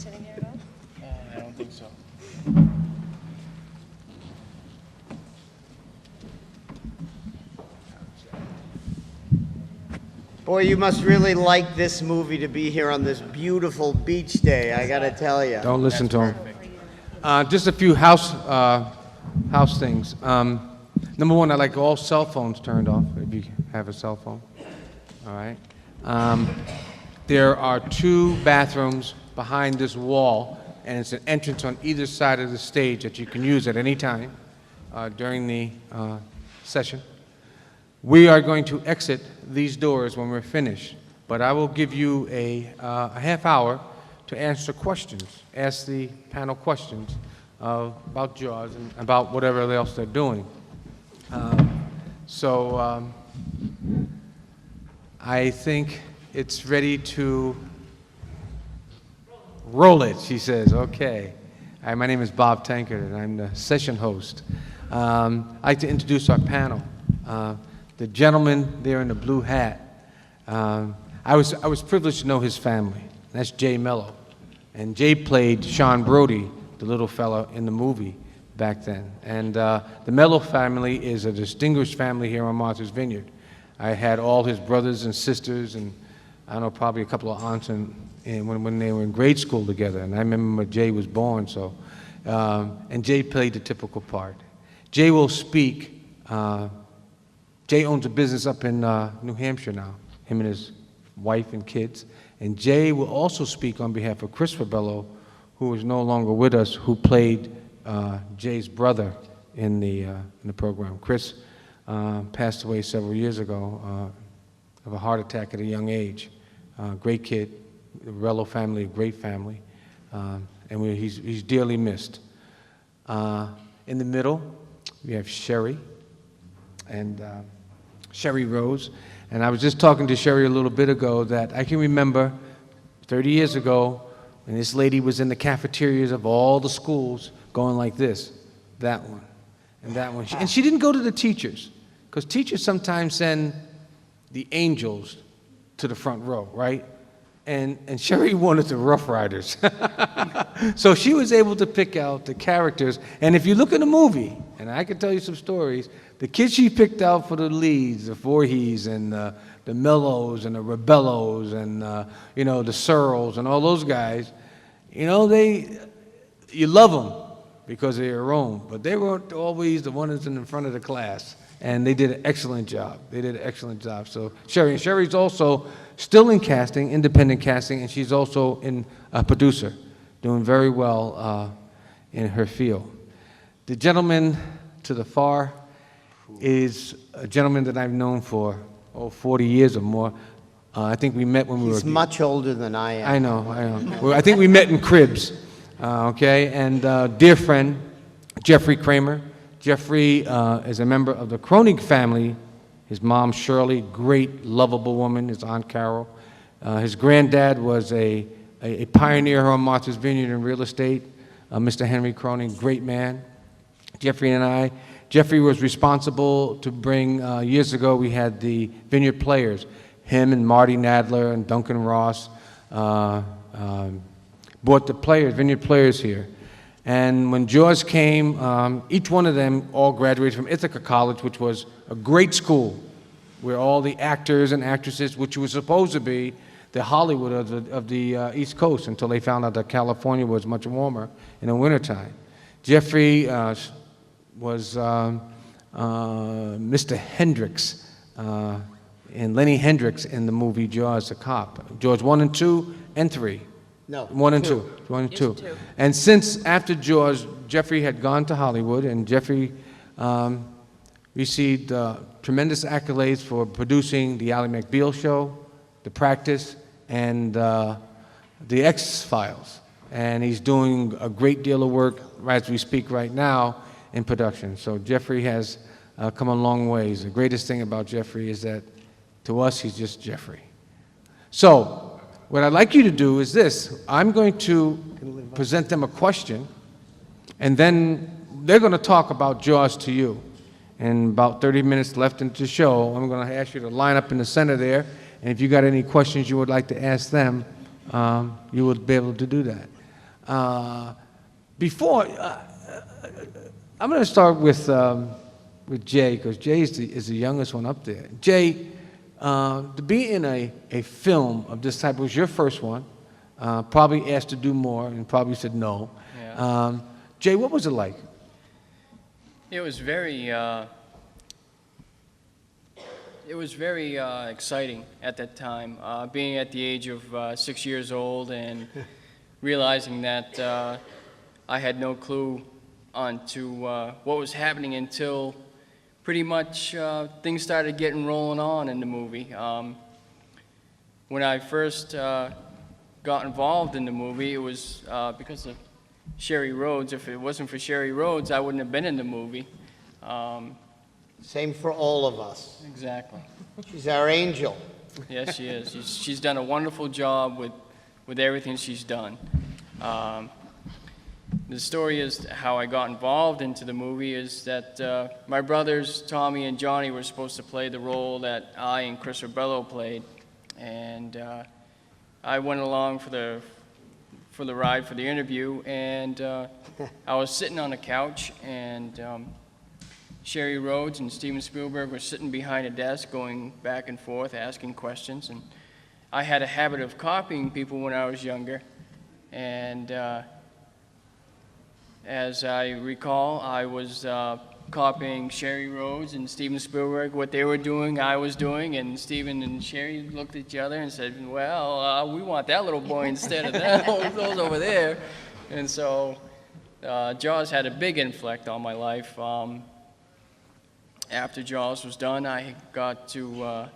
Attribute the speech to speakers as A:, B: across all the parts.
A: sitting here at all?
B: I don't think so.
C: Boy, you must really like this movie to be here on this beautiful beach day, I gotta tell you.
D: Don't listen to him. Just a few house things. Number one, I like all cell phones turned off, if you have a cell phone. All right. There are 2 bathrooms behind this wall, and it's an entrance on either side of the stage that you can use at any time during the session. We are going to exit these doors when we're finished, but I will give you a half hour to answer questions, ask the panel questions about JAWS and about whatever else they're doing. I think it's ready to roll it, she says. Okay. Hi, my name is Bob Tankard, and I'm the session host. I'd like to introduce our panel. The gentleman there in the blue hat, I was privileged to know his family. That's Jay Mello. And Jay played Sean Brody, the little fella in the movie back then. And the Mello family is a distinguished family here on Martha's Vineyard. I had all his brothers and sisters, and I don't know, probably a couple of aunts when they were in grade school together. And I remember when Jay was born, so. And Jay played the typical part. Jay will speak. Jay owns a business up in New Hampshire now, him and his wife and kids. And Jay will also speak on behalf of Chris Fabello, who is no longer with us, who played Jay's brother in the program. Chris passed away several years ago of a heart attack at a young age. Great kid, the Rello family, a great family, and he's dearly missed. In the middle, we have Shari and Shari Rhodes. And I was just talking to Shari a little bit ago that I can remember 30 years ago when this lady was in the cafeterias of all the schools going like this, that one, and that one. And she didn't go to the teachers, because teachers sometimes send the angels to the front row, right? And Shari wanted the Rough Riders. So she was able to pick out the characters. And if you look at the movie, and I can tell you some stories, the kids she picked out for the leads, the Voorhees and the Mellos and the Rebellos and you know, the Searles and all those guys, you know, you love them because they're your own, but they weren't always the ones in the front of the class. And they did an excellent job. They did an excellent job. So Shari's also still in casting, independent casting, and she's also a producer, doing very well in her field. The gentleman to the far is a gentleman that I've known for 40 years or more. I think we met when we were...
C: He's much older than I am.
D: I know. Well, I think we met in Cribs, okay? And dear friend, Jeffrey Kramer. Jeffrey is a member of the Kronig family. His mom, Shirley, great, lovable woman. His aunt, Carol. His granddad was a pioneer here on Martha's Vineyard in real estate. Mr. Henry Kronig, great man. Jeffrey was responsible to bring, years ago, we had the Vineyard Players. Him and Marty Nadler and Duncan Ross brought the players, Vineyard Players here. And when JAWS came, each one of them all graduated from Ithaca College, which was a great school, where all the actors and actresses, which was supposed to be the Hollywood of the East Coast, until they found out that California was much warmer in the wintertime. Jeffrey was Mr. Hendricks, and Lenny Hendricks in the movie JAWS, the cop. JAWS 1 and 2 and 3.
C: No.
D: 1 and 2. 1 and 2. And since after JAWS, Jeffrey had gone to Hollywood, and Jeffrey received tremendous accolades for producing the Ally McBeal Show, The Practice, and The X-Files. And he's doing a great deal of work as we speak right now in production. So Jeffrey has come a long ways. The greatest thing about Jeffrey is that to us, he's just Jeffrey. So what I'd like you to do is this. I'm going to present them a question, and then they're going to talk about JAWS to you. And about 30 minutes left into the show, I'm going to ask you to line up in the center there, and if you got any questions you would like to ask them, you would be able to do that. Before, I'm going to start with Jay, because Jay is the youngest one up there. Jay, to be in a film of this type was your first one. Probably asked to do more and probably said no.
A: Yeah.
D: Jay, what was it like?
A: It was very exciting at that time, being at the age of 6 years old and realizing that I had no clue onto what was happening until pretty much things started getting rolling on in the movie. When I first got involved in the movie, it was because of Shari Rhodes. If it wasn't for Shari Rhodes, I wouldn't have been in the movie.
C: Same for all of us.
A: Exactly.
C: She's our angel.
A: Yes, she is. She's done a wonderful job with everything she's done. The story is how I got involved into the movie is that my brothers, Tommy and Johnny, were supposed to play the role that I and Chris Bello played. And I went along for the ride for the interview, and I was sitting on the couch, and Shari Rhodes and Steven Spielberg were sitting behind a desk going back and forth asking questions. And I had a habit of copying people when I was younger, and as I recall, I was copying Shari Rhodes and Steven Spielberg. What they were doing, I was doing, and Steven and Shari looked at each other and said, well, we want that little boy instead of those over there. And so JAWS had a big inflect on my life. After JAWS was done, I got to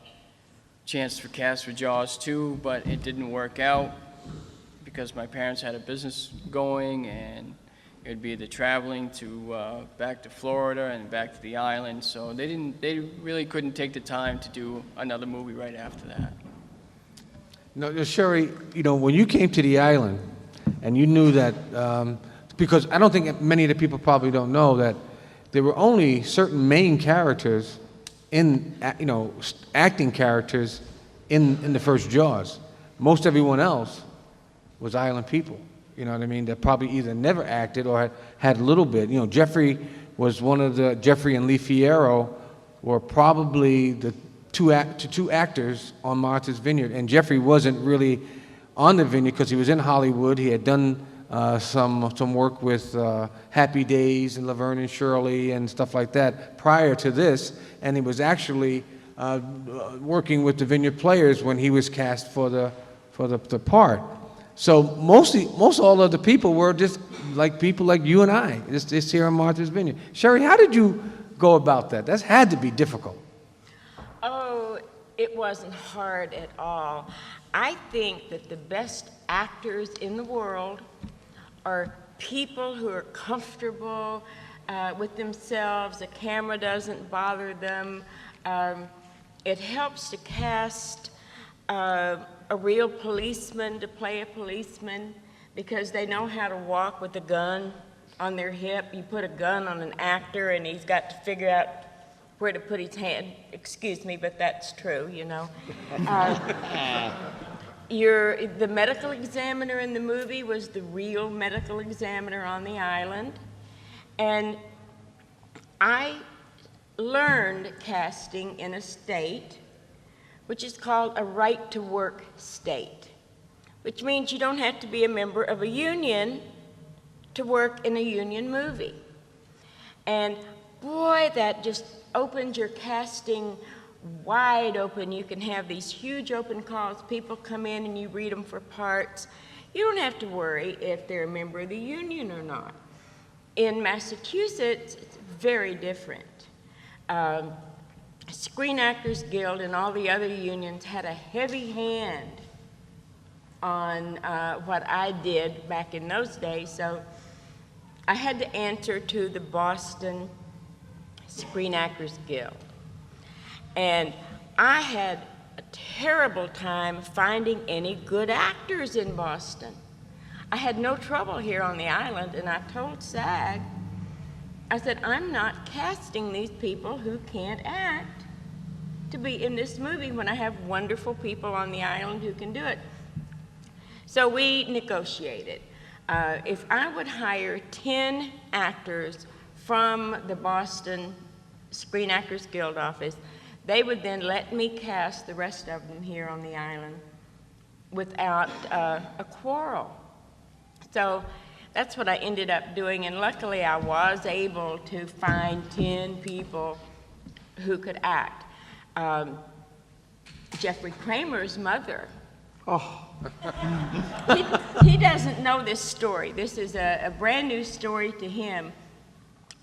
A: chance for cast for JAWS 2, but it didn't work out because my parents had a business going, and it would be the traveling to back to Florida and back to the island. So they really couldn't take the time to do another movie right after that.
D: No, Shari, when you came to the island, and you knew that, because I don't think many of the people probably don't know that there were only certain main characters acting characters in the first JAWS. Most everyone else was island people. You know what I mean? That probably either never acted or had a little bit. Jeffrey was Jeffrey and Lee Fierro were probably the two actors on Martha's Vineyard. And Jeffrey wasn't really on the Vineyard because he was in Hollywood. He had done some work with Happy Days and Laverne and Shirley and stuff like that prior to this. And he was actually working with the Vineyard Players when he was cast for the part. So most all of the people were just like people like you and I, just here on Martha's Vineyard. Shari, how did you go about that? That's had to be difficult.
B: Oh, it wasn't hard at all. I think that the best actors in the world are people who are comfortable with themselves. The camera doesn't bother them. It helps to cast a real policeman to play a policeman because they know how to walk with a gun on their hip. You put a gun on an actor and he's got to figure out where to put his hand. Excuse me, but that's true, The medical examiner in the movie was the real medical examiner on the island. And I learned casting in a state which is called a right-to-work state, which means you don't have to be a member of a union to work in a union movie. And boy, that just opens your casting wide open. You can have these huge open calls. People come in and you read them for parts. You don't have to worry if they're a member of the union or not. In Massachusetts, it's very different. Screen Actors Guild and all the other unions had a heavy hand on what I did back in those days, so I had to answer to the Boston Screen Actors Guild. And I had a terrible time finding any good actors in Boston. I had no trouble here on the island, and I told SAG, I said, I'm not casting these people who can't act to be in this movie when I have wonderful people on the island who can do it. So we negotiated. if I would hire 10 actors from the Boston Screen Actors Guild office, they would then let me cast the rest of them here on the island without a quarrel. So that's what I ended up doing, and luckily I was able to find 10 people who could act. Jeffrey Kramer's mother, he doesn't know this story. This is a brand new story to him.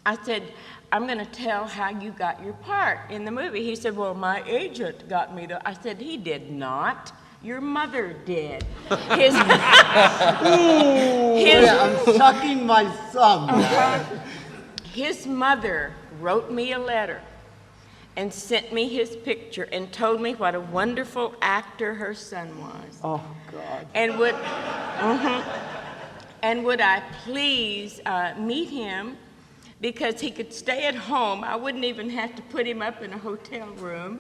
B: I said, I'm going to tell how you got your part in the movie. He said, well, my agent got me the. I said, he did not. Your mother did. His,
C: I'm sucking my thumb.
B: his mother wrote me a letter and sent me his picture and told me what a wonderful actor her son was.
C: Oh, God.
B: And would I please meet him, because he could stay at home. I wouldn't even have to put him up in a hotel room.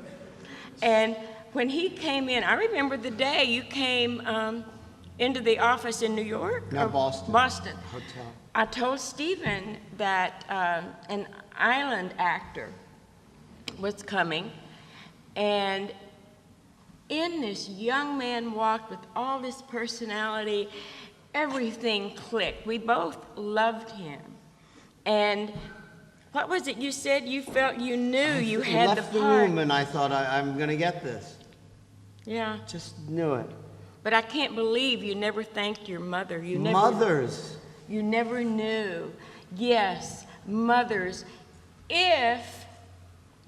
B: And when he came in, I remember the day you came into the office in New York?
C: No, Boston.
B: Boston.
C: Hotel.
B: I told Stephen that an island actor was coming, and in this young man walked with all this personality. Everything clicked. We both loved him. And what was it you said? You felt you knew you had the part.
C: I left the room and I thought, I'm going to get this.
B: Yeah.
C: Just knew it.
B: But I can't believe you never thanked your mother.
C: Mothers.
B: You never knew. Yes, mothers. If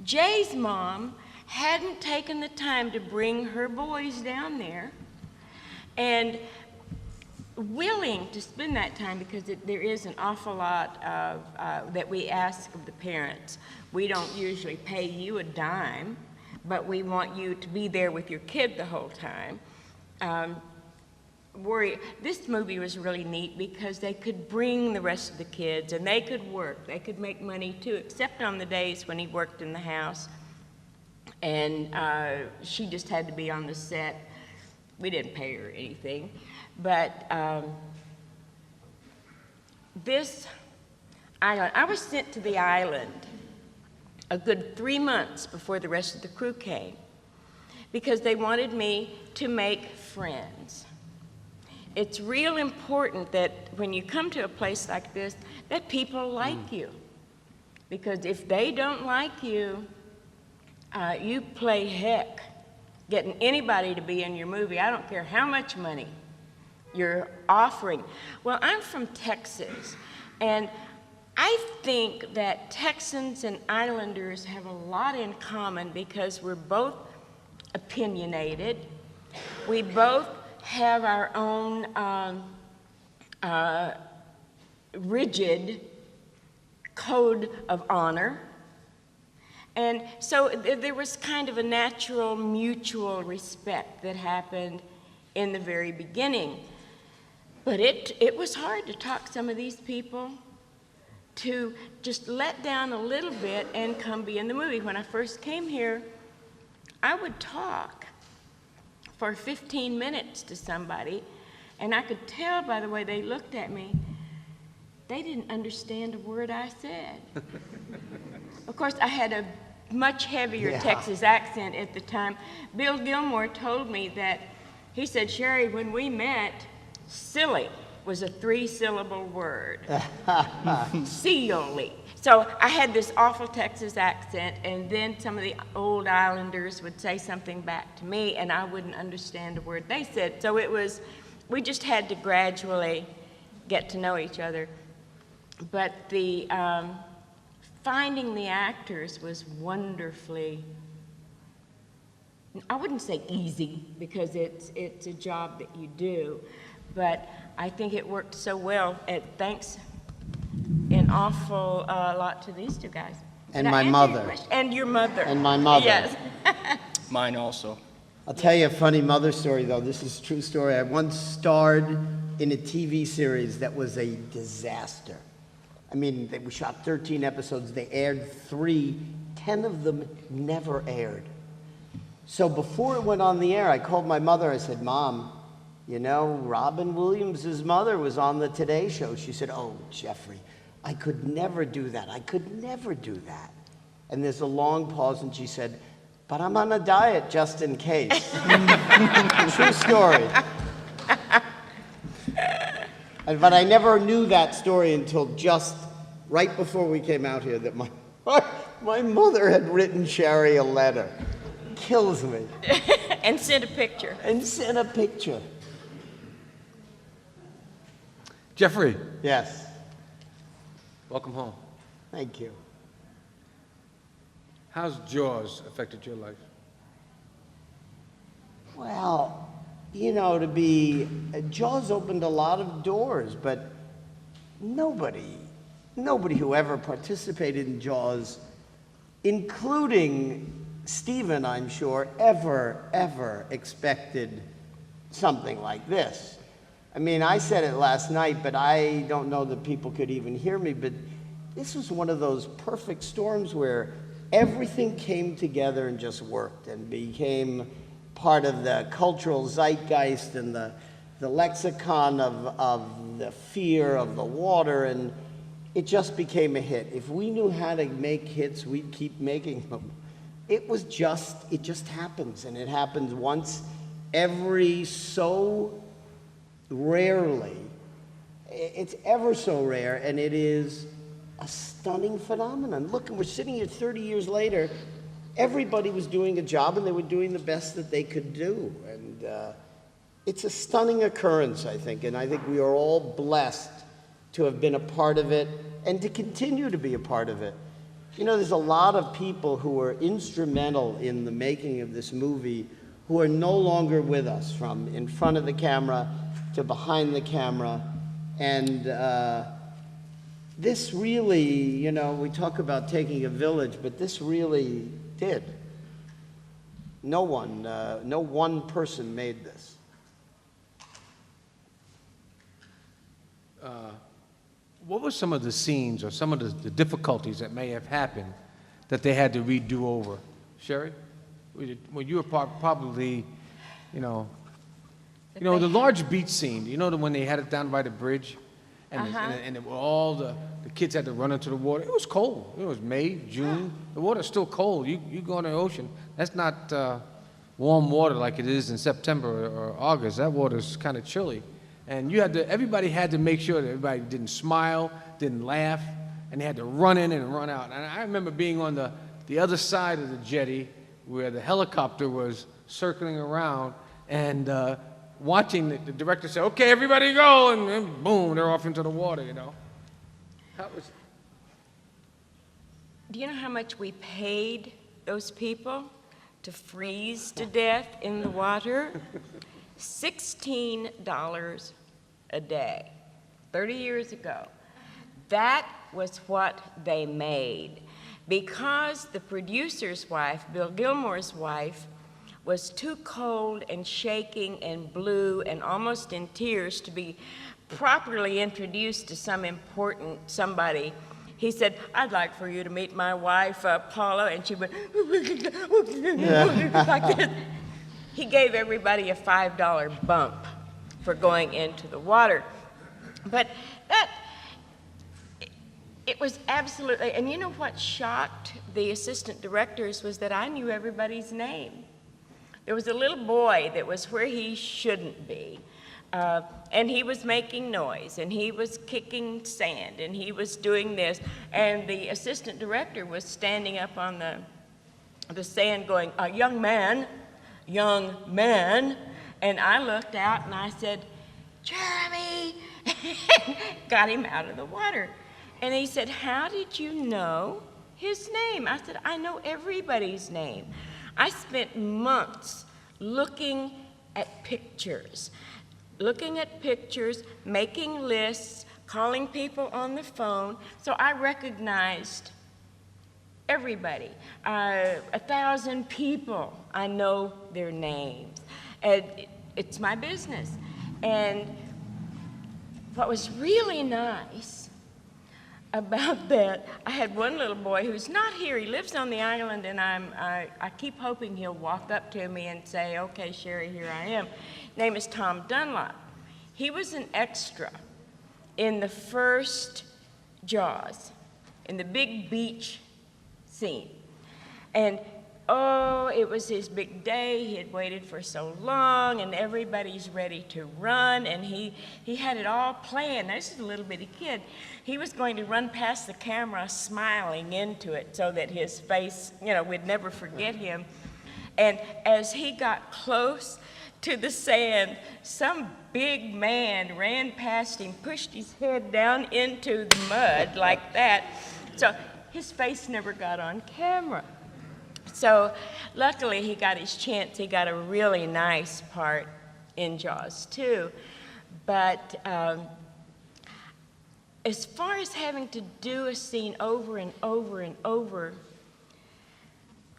B: Jay's mom hadn't taken the time to bring her boys down there and willing to spend that time, because there is an awful lot of that we ask of the parents. We don't usually pay you a dime, but we want you to be there with your kid the whole time. This movie was really neat because they could bring the rest of the kids and they could work. They could make money too, except on the days when he worked in the house. And she just had to be on the set. We didn't pay her anything. But this island, I was sent to the island a good 3 months before the rest of the crew came, because they wanted me to make friends. It's real important that when you come to a place like this, that people like you. Because if they don't like you, you play heck getting anybody to be in your movie. I don't care how much money you're offering. Well, I'm from Texas, and I think that Texans and Islanders have a lot in common because we're both opinionated. We both have our own rigid code of honor. And so there was kind of a natural mutual respect that happened in the very beginning. But it was hard to talk some of these people to just let down a little bit and come be in the movie. When I first came here, I would talk for 15 minutes to somebody, and I could tell by the way they looked at me, they didn't understand a word I said. Of course, I had a much heavier Texas accent at the time. Bill Gilmore told me that, he said, Shari, when we met, silly was a 3-syllable word. Silly. So I had this awful Texas accent, and then some of the old Islanders would say something back to me, and I wouldn't understand a word they said. So we just had to gradually get to know each other. But the finding the actors was wonderfully, I wouldn't say easy, because it's a job that you do, but I think it worked so well. Thanks an awful lot to these two guys.
C: And my mother.
B: And your mother.
C: And my mother.
B: Yes.
A: Mine also.
C: I'll tell you a funny mother story, though. This is a true story. I once starred in a TV series that was a disaster. I mean, we shot 13 episodes. They aired 3. 10 of them never aired. So before it went on the air, I called my mother. I said, Mom, You know, Robin Williams' mother was on the Today Show. She said, "Oh, Jeffrey, I could never do that. I could never do that." And there's a long pause, and she said, "But I'm on a diet just in case." True story. But I never knew that story until just right before we came out here, that my mother had written Shari a letter. Kills me.
B: And sent a picture.
C: And sent a picture.
D: Jeffrey,
C: Yes.
D: welcome home.
C: Thank you.
D: How's JAWS affected your life?
C: Well, you know, JAWS opened a lot of doors, but nobody who ever participated in JAWS, including Stephen, I'm sure, ever expected something like this. I mean, I said it last night, but I don't know that people could even hear me, but this was one of those perfect storms where everything came together and just worked and became part of the cultural zeitgeist and the lexicon of the fear of the water, and it just became a hit. If we knew how to make hits, we'd keep making them. It just happens, and it happens once every so rarely. It's ever so rare, and it is a stunning phenomenon. Look, we're sitting here 30 years later. Everybody was doing a job, and they were doing the best that they could do. And it's a stunning occurrence, I think, and I think we are all blessed to have been a part of it and to continue to be a part of it. You know, there's a lot of people who were instrumental in the making of this movie who are no longer with us, from in front of the camera to behind the camera. And this really, you know, we talk about taking a village, but this really did. No one person made this.
D: What were some of the scenes or some of the difficulties that may have happened that they had to redo over? Shari? When you were probably, the large beach scene, you know, when they had it down by the bridge? And all the kids had to run into the water. It was cold. It was May, June. The water's still cold. You go in the ocean. That's not warm water like it is in September or August. That water's kind of chilly. And everybody had to make sure that everybody didn't smile, didn't laugh, and they had to run in and run out. And I remember being on the other side of the jetty where the helicopter was circling around and watching the director say, "Okay, everybody go," and then boom, they're off into the water, you know.
B: Do you know how much we paid those people to freeze to death in the water? $16 a day, 30 years ago. That was what they made. Because the producer's wife, Bill Gilmore's wife, was too cold and shaking and blue and almost in tears to be properly introduced to some important somebody, he said, "I'd like for you to meet my wife, Paula," and she went like this. He gave everybody a $5 bump for going into the water. But it was absolutely, and you know what shocked the assistant directors was that I knew everybody's name. There was a little boy that was where he shouldn't be, and he was making noise, and he was kicking sand, and he was doing this, and the assistant director was standing up on the sand going, young man, and I looked out and I said, "Jeremy," got him out of the water. And he said, "How did you know his name?" I said, "I know everybody's name." I spent months looking at pictures, making lists, calling people on the phone, so I recognized everybody. 1,000 people, I know their names. And it's my business. And what was really nice about that, I had one little boy who's not here. He lives on the island, and I keep hoping he'll walk up to me and say, "Okay, Shari, here I am." name is Tom Dunlop. He was an extra in the first Jaws, in the big beach scene. And oh, it was his big day. He had waited for so long, and everybody's ready to run, and he had it all planned. This is a little bitty kid. He was going to run past the camera smiling into it so that his face, you know, we'd never forget him. And as he got close to the sand, some big man ran past him, pushed his head down into the mud like that. So his face never got on camera. So luckily he got his chance. He got a really nice part in Jaws too. But as far as having to do a scene over and over and over,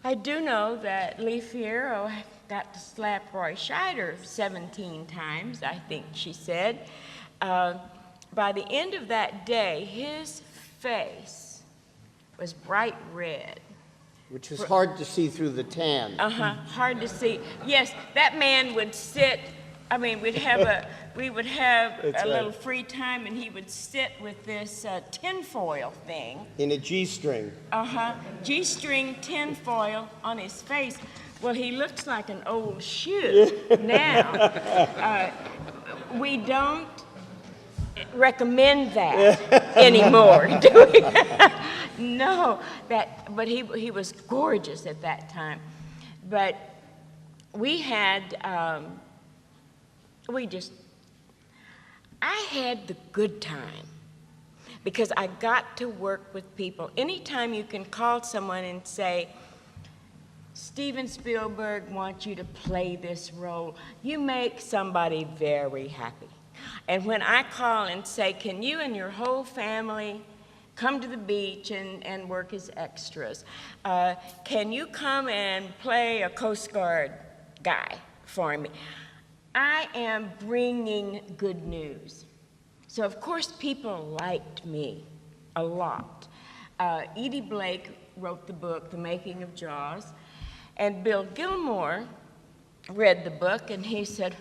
B: I do know that Lee Fierro got to slap Roy Scheider 17 times, I think she said. By the end of that day, his face was bright red.
C: Which was hard to see through the tan.
B: Hard to see. Yes, that man would sit, I mean, we would have a little free time, and he would sit with this tinfoil thing.
C: In a G-string.
B: G-string tinfoil on his face. Well, he looks like an old shoe now. We don't recommend that anymore, do we? No, but he was gorgeous at that time. But we had, I had the good time because I got to work with people. Anytime you can call someone and say, Steven Spielberg wants you to play this role, you make somebody very happy. And when I call and say, can you and your whole family come to the beach and work as extras? Can you come and play a Coast Guard guy for me? I am bringing good news. So of course people liked me a lot. Edie Blake wrote the book, The Making of Jaws, and Bill Gilmore read the book and he said,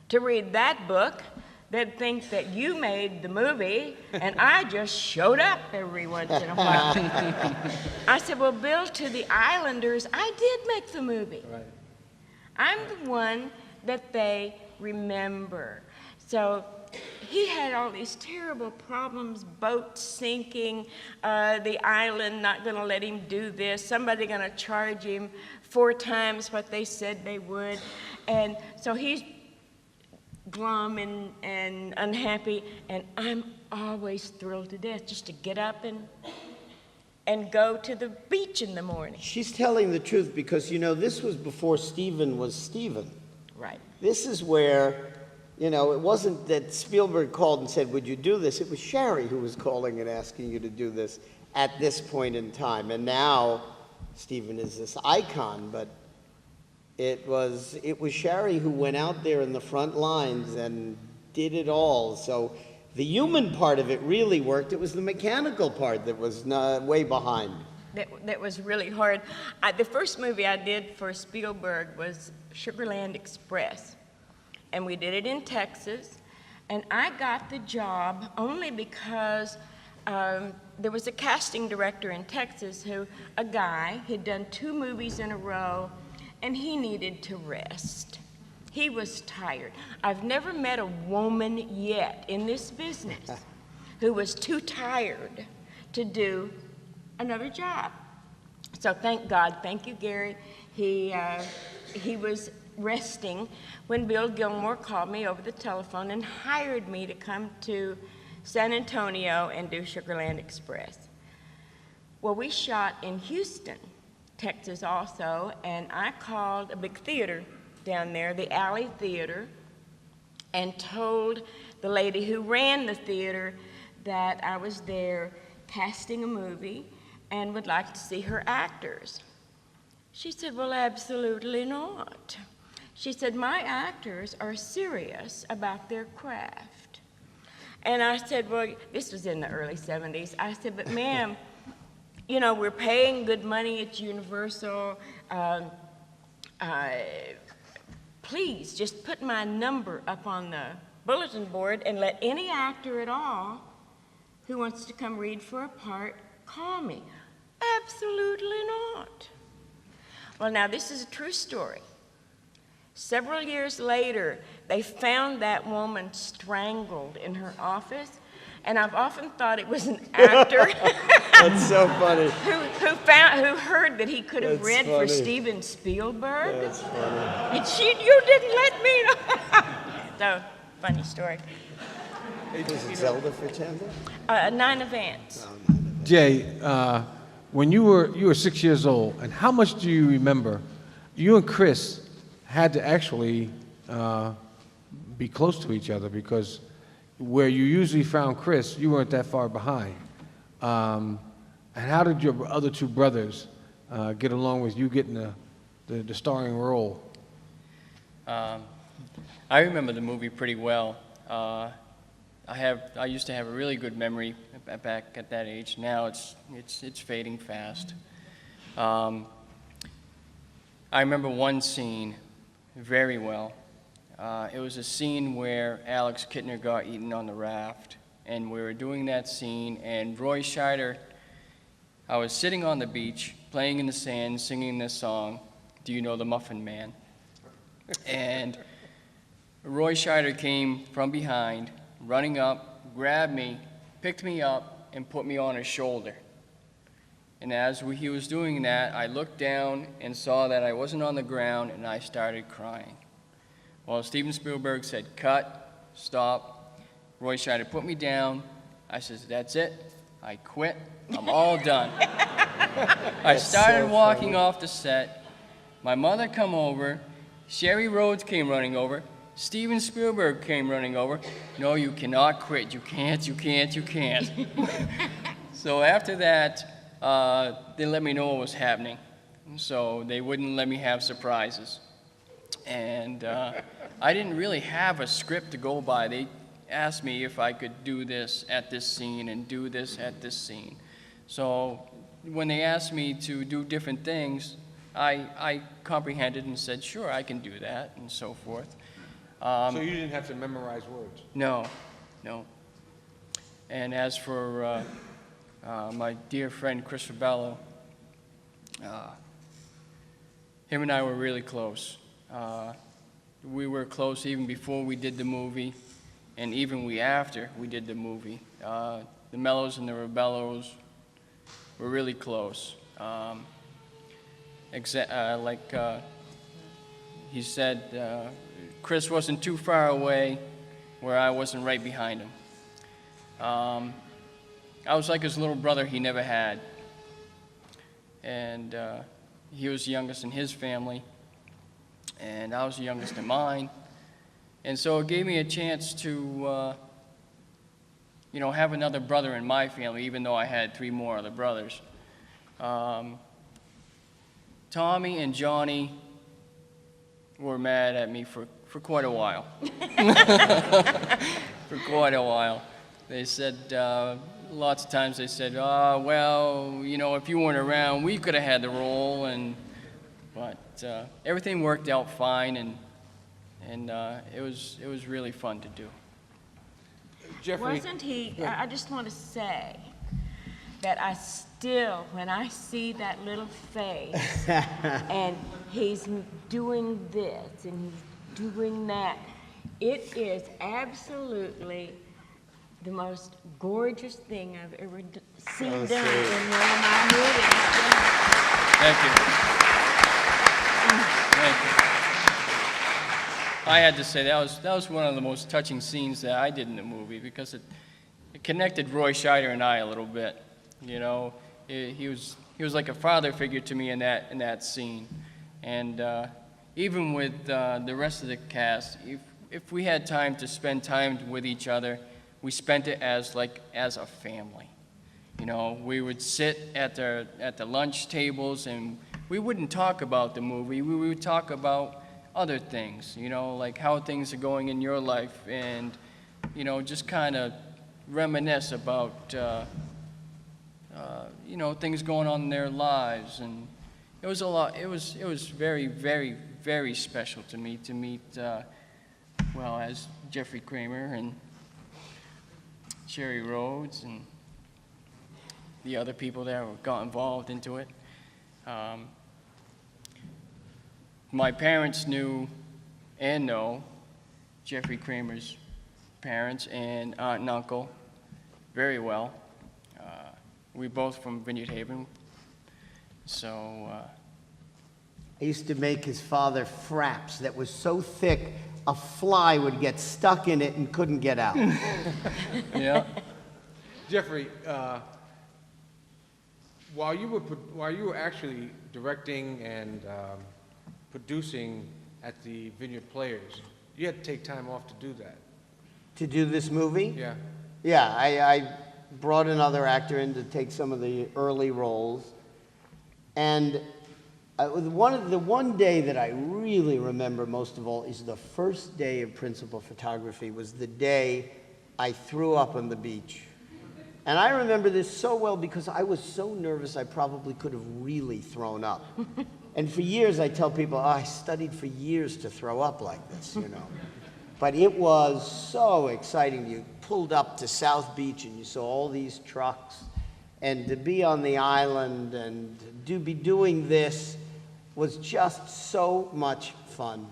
B: to read that book, they'd think that you made the movie, and I just showed up every once in a while. I said, well, Bill, to the Islanders, I did make the movie. Right. I'm the one that they remember. So he had all these terrible problems, boats sinking, the island not going to let him do this, somebody going to charge him 4 times what they said they would. And so he's glum and unhappy, and I'm always thrilled to death just to get up and go to the beach in the morning.
C: She's telling the truth because, you know, this was before Steven was Steven.
B: Right.
C: This is where, you know, it wasn't that Spielberg called and said, would you do this? It was Shari who was calling and asking you to do this at this point in time. And now Steven is this icon, but it was Shari who went out there in the front lines and did it all. So the human part of it really worked. It was the mechanical part that was way behind.
B: That was really hard. The first movie I did for Spielberg was Sugarland Express. And we did it in Texas. And I got the job only because there was a casting director in Texas a guy, he'd done 2 movies in a row, and he needed to rest. He was tired. I've never met a woman yet in this business who was too tired to do another job. So thank God, thank you, Gary. He was resting when Bill Gilmore called me over the telephone and hired me to come to San Antonio and do Sugarland Express. Well, we shot in Houston, Texas also, and I called a big theater down there, the Alley Theater, and told the lady who ran the theater that I was there casting a movie and would like to see her actors. She said, well, absolutely not. She said, my actors are serious about their craft. And I said, well, this was in the early 70s. I said, but ma'am, you know, we're paying good money at Universal. please just put my number up on the bulletin board and let any actor at all who wants to come read for a part call me. Absolutely not. Well, now this is a true story. Several years later, they found that woman strangled in her office, and I've often thought it was an actor
C: That's so funny.
B: who heard that he could have
C: That's
B: read
C: funny.
B: for Steven Spielberg.
C: That's funny.
B: And you didn't let me know. So, funny story.
C: Was it Zelda for Chandler?
B: Nine events.
D: Jay, when you were 6 years old, and how much do you remember? You and Chris had to actually be close to each other, because where you usually found Chris, you weren't that far behind. And how did your other two brothers get along with you getting the starring role?
A: I remember the movie pretty well. I used to have a really good memory back at that age. Now it's fading fast. I remember one scene very well. It was a scene where Alex Kittner got eaten on the raft, and we were doing that scene, and Roy Scheider, I was sitting on the beach, playing in the sand, singing this song, Do You Know the Muffin Man? And Roy Scheider came from behind, running up, grabbed me, picked me up, and put me on his shoulder. And as he was doing that, I looked down and saw that I wasn't on the ground, and I started crying. Well, Steven Spielberg said, cut, stop. Roy Scheider put me down. I said, that's it. I quit. I'm all done. I started walking off the set. My mother come over. Shari Rhodes came running over. Steven Spielberg came running over. No, you cannot quit. You can't, you can't, you can't. So after that, they let me know what was happening. So they wouldn't let me have surprises. And I didn't really have a script to go by. They asked me if I could do this at this scene and do this at this scene. So when they asked me to do different things, I comprehended and said, sure, I can do that, and so forth.
D: So you didn't have to memorize words?
A: No. And as for my dear friend Chris Bello, him and I were really close. We were close even before we did the movie, and even after we did the movie. The Mellos and the Rebellos were really close. He said, Chris wasn't too far away where I wasn't right behind him. I was like his little brother he never had. And he was the youngest in his family, and I was the youngest in mine. And so it gave me a chance to, have another brother in my family, even though I had 3 more other brothers. Tommy and Johnny were mad at me for quite a while. For quite a while. They said, lots of times they said, well, if you weren't around, we could have had the role. But everything worked out fine, and it was really fun to do.
D: Jeffrey?
B: Wasn't he, I just want to say that I still, when I see that little face, and he's doing this and he's doing that, it is absolutely the most gorgeous thing I've ever seen done in one of my movies.
A: Thank you. Thank you. I had to say that was one of the most touching scenes that I did in the movie, because it connected Roy Scheider and I a little bit. He was like a father figure to me in that scene, and even with the rest of the cast, if we had time to spend time with each other, we spent it as a family. We would sit at the lunch tables, and we wouldn't talk about the movie. We would talk about other things, like how things are going in your life, and just kind of reminisce about things going on in their lives. And it was a lot. It was very, very, very special to me to meet, well, as Jeffrey Kramer and Shari Rhodes and the other people that got involved into it. My parents knew and know Jeffrey Kramer's parents and aunt and uncle very well. We're both from Vineyard Haven, so
C: I used to make his father fraps that was so thick a fly would get stuck in it and couldn't get out.
A: yeah.
D: Jeffrey, while you were actually directing and producing at the Vineyard Players, you had to take time off to do that.
C: To do this movie?
D: Yeah.
C: Yeah, I brought another actor in to take some of the early roles. And the one day that I really remember most of all is the first day of principal photography was the day I threw up on the beach. And I remember this so well because I was so nervous I probably could have really thrown up. And for years I tell people, oh, I studied for years to throw up like this, you know. But it was so exciting. You pulled up to South Beach and you saw all these trucks. And to be on the island and to be doing this was just so much fun.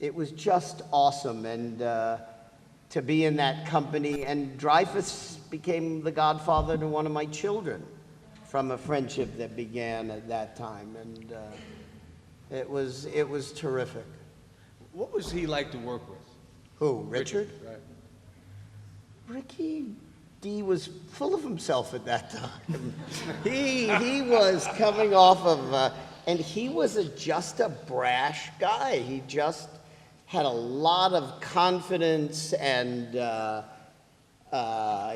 C: It was just awesome. And to be in that company. And Dreyfuss became the godfather to one of my children from a friendship that began at that time. And it was terrific.
D: What was he like to work with?
C: Who, Richard?
D: Right.
C: Ricky D was full of himself at that time. he was coming off of, and he was just a brash guy. He just had a lot of confidence, and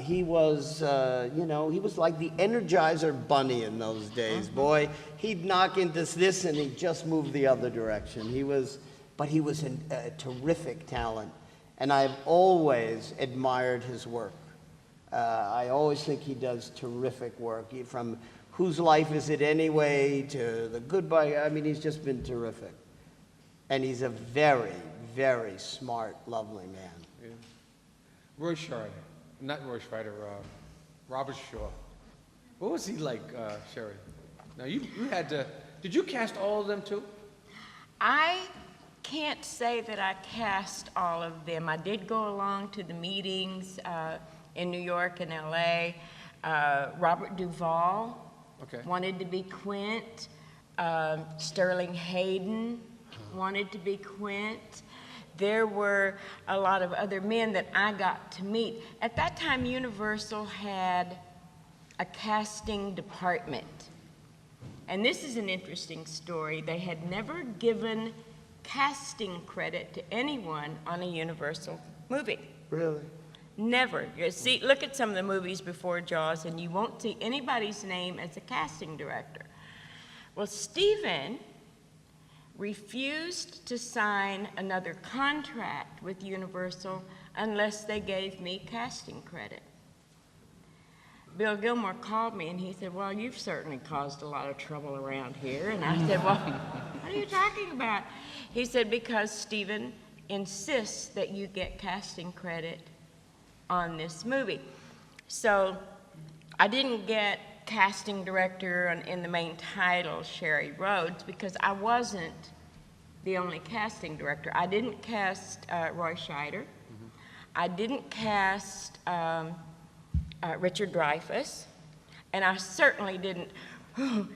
C: he was, you know, he was like the Energizer Bunny in those days. Boy, he'd knock into this and he'd just move the other direction. But he was a terrific talent, and I've always admired his work. I always think he does terrific work, from Whose Life Is It Anyway to The Goodbye. I mean, he's just been terrific. And he's a very, very smart, lovely man.
D: Yeah. Roy Scheider, not Roy Scheider, Robert Shaw. What was he like, Shari? Now, you had to, did you cast all of them too?
B: I can't say that I cast all of them. I did go along to the meetings in New York and LA. Robert Duvall wanted to be Quint. Sterling Hayden wanted to be Quint. There were a lot of other men that I got to meet. At that time, Universal had a casting department. And this is an interesting story. They had never given casting credit to anyone on a Universal movie.
C: Really?
B: Never. You see, look at some of the movies before Jaws, and you won't see anybody's name as a casting director. Well, Stephen refused to sign another contract with Universal unless they gave me casting credit. Bill Gilmore called me and he said, well, you've certainly caused a lot of trouble around here. And I said, well, what are you talking about? He said, because Stephen insists that you get casting credit on this movie. So I didn't get casting director in the main title, Shari Rhodes, because I wasn't the only casting director. I didn't cast Roy Scheider. I didn't cast Richard Dreyfuss, and I certainly didn't,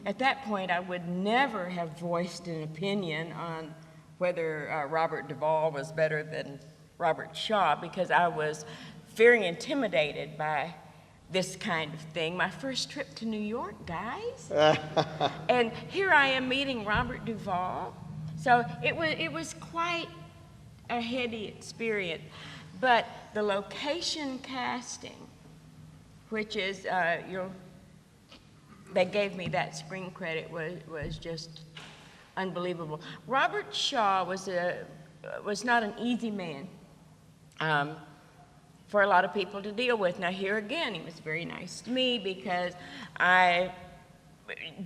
B: at that point I would never have voiced an opinion on whether Robert Duvall was better than Robert Shaw, because I was very intimidated by this kind of thing. My first trip to New York, guys. And here I am meeting Robert Duvall. So it was quite a heady experience. But the location casting, which is, they gave me that screen credit, was just unbelievable. Robert Shaw was not an easy man for a lot of people to deal with. Now here again, he was very nice to me because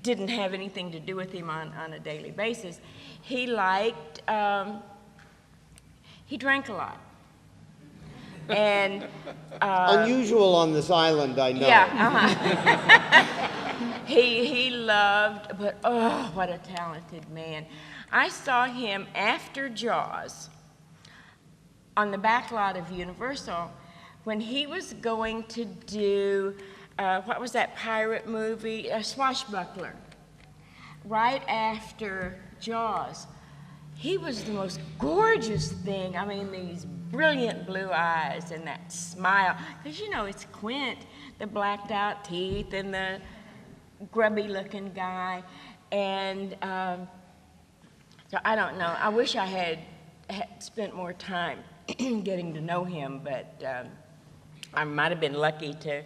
B: didn't have anything to do with him on a daily basis. He liked, he drank a lot. And
C: Unusual on this island, I know.
B: yeah, he loved, but oh, what a talented man. I saw him after Jaws on the back lot of Universal when he was going to do, what was that pirate movie? Swashbuckler. Right after Jaws. He was the most gorgeous thing. I mean, these brilliant blue eyes and that smile. Because, you know, it's Quint, the blacked out teeth and the grubby looking guy. And so I don't know. I wish I had spent more time getting to know him, but I might have been lucky to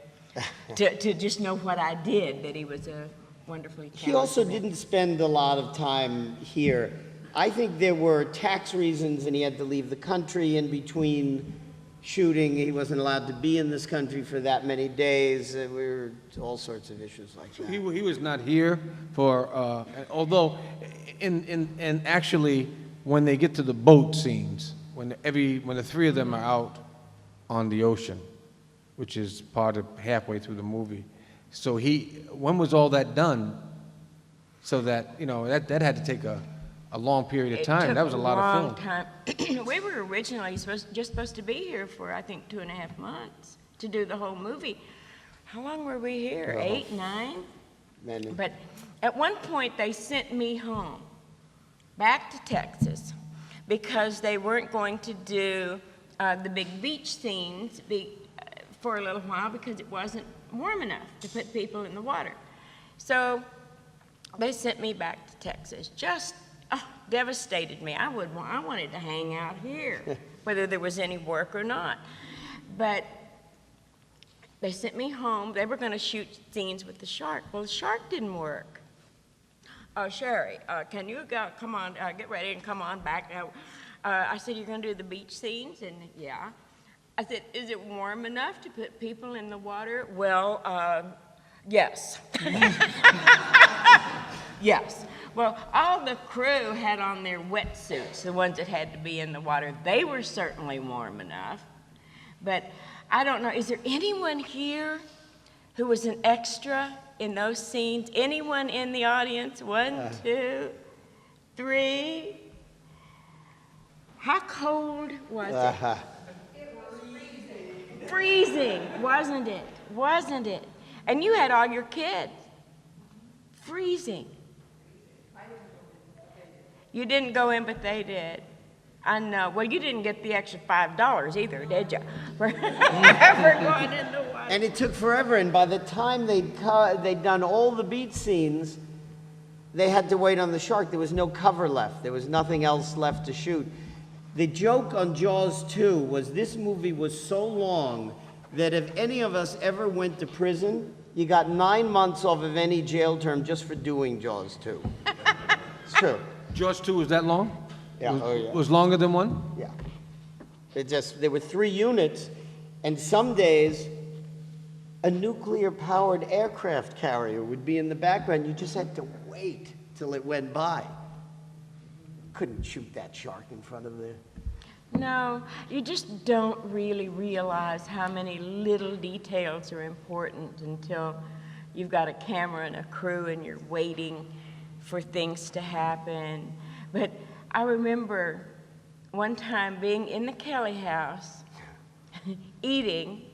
B: just know what I did, that he was a wonderfully talented
C: He also
B: man.
C: didn't spend a lot of time here. I think there were tax reasons, and he had to leave the country in between shooting. He wasn't allowed to be in this country for that many days. There were all sorts of issues like that.
D: He was not here for, although, in actually, when they get to the boat scenes, when the three of them are out on the ocean, which is part of halfway through the movie. So when was all that done? So that, you know, that had to take a long period of time. That was a lot of film.
B: Time. We were originally just supposed to be here for, I think, 2.5 months to do the whole movie. How long were we here? 8, 9?
C: Many.
B: But at one point, they sent me home, back to Texas, because they weren't going to do the big beach scenes for a little while because it wasn't warm enough to put people in the water. So they sent me back to Texas. Just devastated me. I wanted to hang out here, whether there was any work or not. But they sent me home. They were going to shoot scenes with the shark. Well, the shark didn't work. Shari, can you come on, get ready and come on back? I said, you're going to do the beach scenes? And yeah. I said, is it warm enough to put people in the water? Well, yes. Yes. Well, all the crew had on their wetsuits, the ones that had to be in the water. They were certainly warm enough. But I don't know, is there anyone here who was an extra in those scenes? Anyone in the audience? 1, 2, 3. How cold was it? It was freezing, wasn't it? Wasn't it? And you had all your kids. Freezing. You didn't go in, but they did. I know. Well, you didn't get the extra $5 either, did you? For going in the water.
C: And it took forever, and by the time they'd done all the beach scenes, they had to wait on the shark. There was no cover left. There was nothing else left to shoot. The joke on Jaws 2 was this movie was so long that if any of us ever went to prison, you got 9 months off of any jail term just for doing Jaws 2. It's true.
D: Jaws 2 was that long?
C: Yeah.
D: Was longer than 1?
C: Yeah. There were 3 units, and some days a nuclear-powered aircraft carrier would be in the background. You just had to wait till it went by. Couldn't shoot that shark in front of the...
B: No, you just don't really realize how many little details are important until you've got a camera and a crew and you're waiting for things to happen. But I remember one time being in the Kelly house, eating,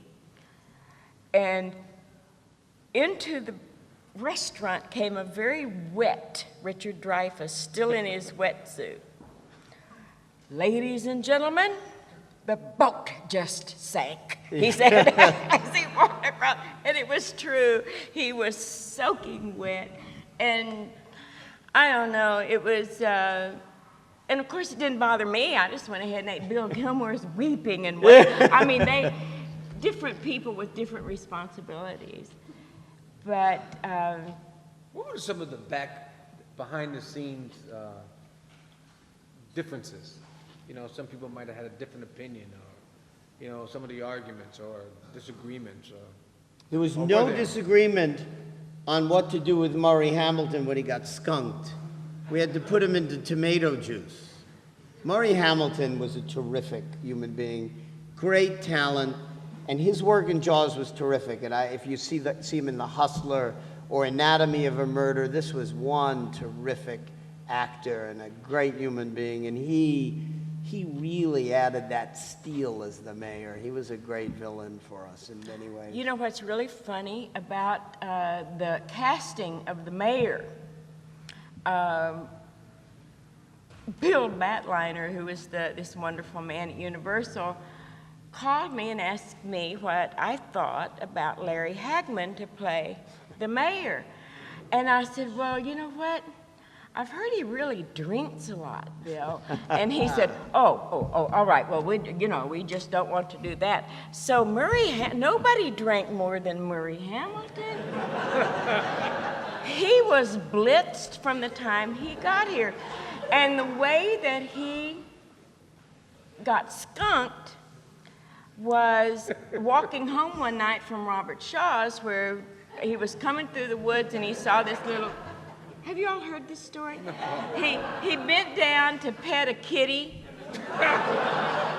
B: and into the restaurant came a very wet Richard Dreyfuss, still in his wetsuit. Ladies and gentlemen, the boat just sank, he said, as he walked across. And it was true. He was soaking wet. And I don't know, it was, and of course it didn't bother me. I just went ahead and ate. Bill Gilmore's weeping and weeping. I mean, different people with different responsibilities. But,
D: What were some of the behind-the-scenes differences? You know, some people might have had a different opinion, or, you know, some of the arguments or disagreements.
C: There was no disagreement on what to do with Murray Hamilton when he got skunked. We had to put him into tomato juice. Murray Hamilton was a terrific human being, great talent, and his work in Jaws was terrific. And if you see him in The Hustler or Anatomy of a Murder, this was one terrific actor and a great human being. And he really added that steel as the mayor. He was a great villain for us in many ways.
B: You know what's really funny about the casting of the mayor? Bill Batliner, who is this wonderful man at Universal, called me and asked me what I thought about Larry Hagman to play the mayor. And I said, well, you know what? I've heard he really drinks a lot, Bill. And he said, oh, all right, well, we just don't want to do that. So nobody drank more than Murray Hamilton. He was blitzed from the time he got here. And the way that he got skunked was walking home one night from Robert Shaw's, where he was coming through the woods and he saw this little, have you all heard this story? He bent down to pet a kitty,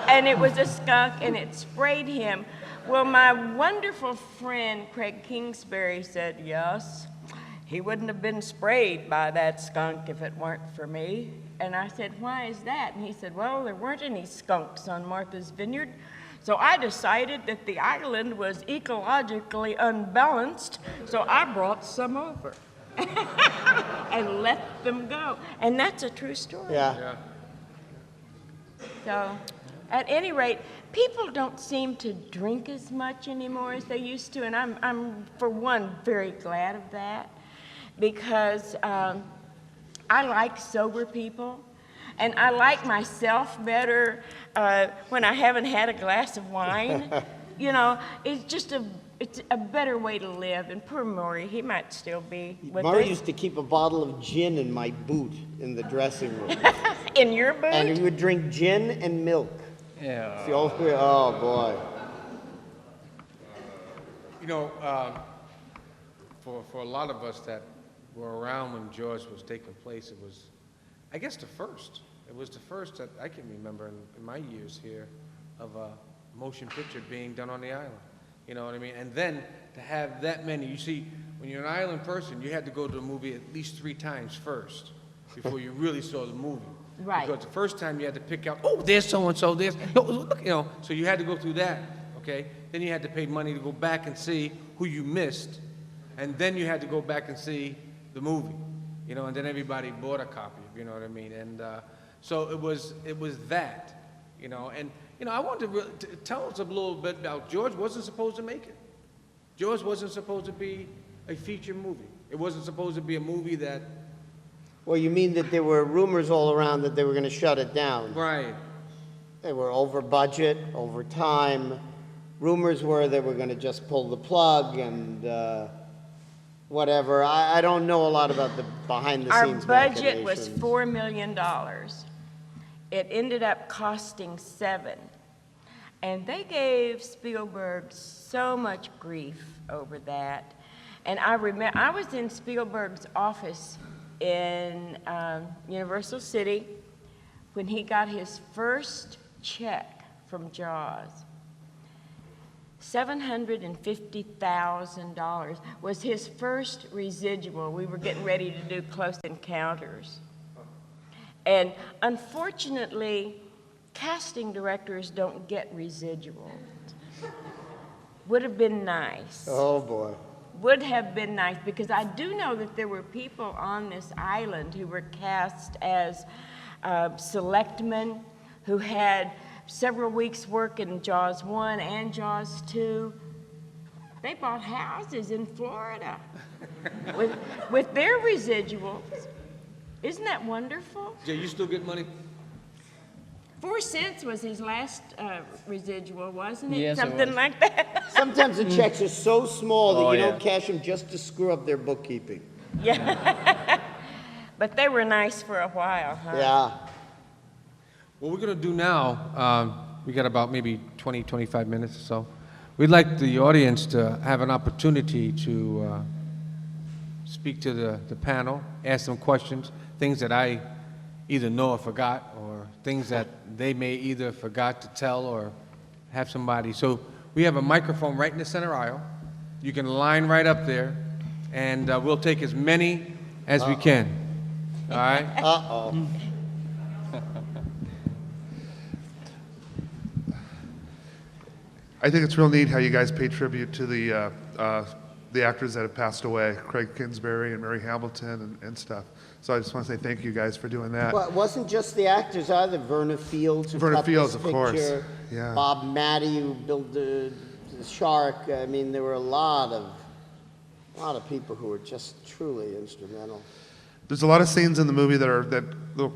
B: and it was a skunk, and it sprayed him. Well, my wonderful friend Craig Kingsbury said, yes, he wouldn't have been sprayed by that skunk if it weren't for me. And I said, why is that? And he said, well, there weren't any skunks on Martha's Vineyard, so I decided that the island was ecologically unbalanced, so I brought some over and let them go. And that's a true story.
C: Yeah.
B: So, at any rate, people don't seem to drink as much anymore as they used to, and I'm for one, very glad of that, because I like sober people, and I like myself better when I haven't had a glass of wine. You know, it's a better way to live, and poor Murray, he might still be with
C: Murray
B: us.
C: used to keep a bottle of gin in my boot in the dressing room.
B: In your boot?
C: And he would drink gin and milk.
A: Yeah.
C: It's the only way, oh boy.
D: You know, for a lot of us that were around when Jaws was taking place, it was, I guess, the first. It was the first that I can remember in my years here of a motion picture being done on the island. You know what I mean? And then to have that many, you see, when you're an island person, you had to go to the movie at least 3 times first before you really saw the movie.
B: Right.
D: Because the first time you had to pick out, oh, there's so-and-so, there's, oh, look, you know, so you had to go through that, okay? Then you had to pay money to go back and see who you missed, and then you had to go back and see the movie, you know, and then everybody bought a copy, you know what I mean? And so it was that, you know, and, you know, I want to tell us a little bit about George wasn't supposed to make it. George wasn't supposed to be a feature movie. It wasn't supposed to be a movie that...
C: Well, you mean that there were rumors all around that they were going to shut it down?
D: Right.
C: They were over budget, over time. Rumors were they were going to just pull the plug and whatever. I don't know a lot about the behind-the-scenes
B: Our budget was
C: machinations.
B: $4 million. It ended up costing $7 million. And they gave Spielberg so much grief over that. And I remember, I was in Spielberg's office in Universal City when he got his first check from JAWS. $750,000 was his first residual. We were getting ready to do Close Encounters. And unfortunately, casting directors don't get residuals. Would have been nice.
C: Oh, boy.
B: Would have been nice, because I do know that there were people on this island who were cast as selectmen who had several weeks' work in JAWS 1 and JAWS 2. They bought houses in Florida with their residuals. Isn't that wonderful?
D: Jay, you still get money?
B: 4 cents was his last residual, wasn't it?
A: Yes, it
B: Something
A: was.
B: like that.
C: Sometimes the checks are so small that
A: Oh,
C: you
A: yeah.
C: don't cash them just to screw up their bookkeeping.
B: Yeah. But they were nice for a while, huh?
C: Yeah.
D: What we're going to do now, we got about maybe 20, 25 minutes or so. We'd like the audience to have an opportunity to speak to the panel, ask them questions, things that I either know or forgot, or things that they may either forgot to tell or have somebody. So we have a microphone right in the center aisle. You can line right up there, and we'll take as many as we can. All right?
C: Uh-oh.
E: I think it's real neat how you guys pay tribute to the actors that have passed away, Craig Kingsbury and Mary Hamilton and stuff. So I just want to say thank you guys for doing that.
C: Well, it wasn't just the actors either. Verna Fields, who
E: Verna
C: cut
E: Fields,
C: this
E: of course.
C: picture.
E: Yeah.
C: Bob Matty, who built the shark. I mean, there were a lot of people who were just truly instrumental.
E: There's a lot of scenes in the movie that are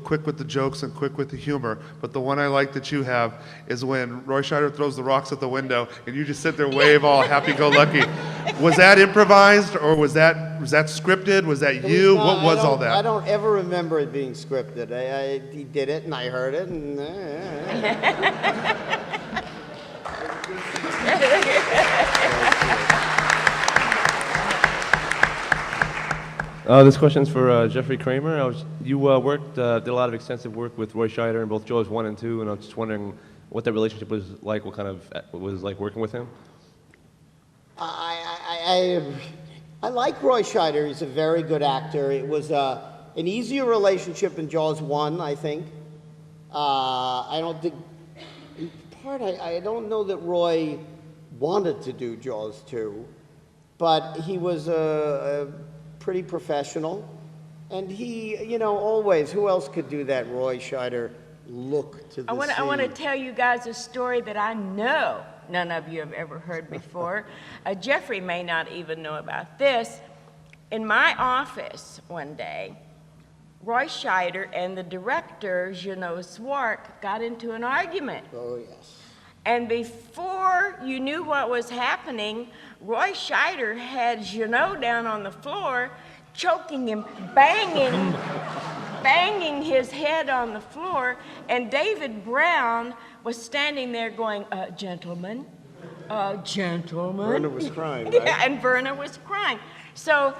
E: quick with the jokes and quick with the humor, but the one I like that you have is when Roy Scheider throws the rocks at the window and you just sit there wave all happy-go-lucky. Was that improvised or was that scripted? Was that you? What was all that?
C: I don't ever remember it being scripted. He did it and I heard it and.
F: This question's for Jeffrey Kramer. You did a lot of extensive work with Roy Scheider in both Jaws 1 and 2, and I was just wondering what that relationship was like, what it was like working with him?
C: I like Roy Scheider. He's a very good actor. It was an easier relationship in Jaws 1, I think. I don't know that Roy wanted to do Jaws 2, but he was a pretty professional, and he, always, who else could do that Roy Scheider look to the
B: I want to
C: scene?
B: tell you guys a story that I know none of you have ever heard before. Jeffrey may not even know about this. In my office one day, Roy Scheider and the director, JAWSfest, got into an argument.
C: Oh, yes.
B: And before you knew what was happening, Roy Scheider had Jeannot down on the floor, choking him, banging his head on the floor, and David Brown was standing there going, gentlemen, gentlemen.
C: Verna was crying, right?
B: Yeah, and Verna was crying. So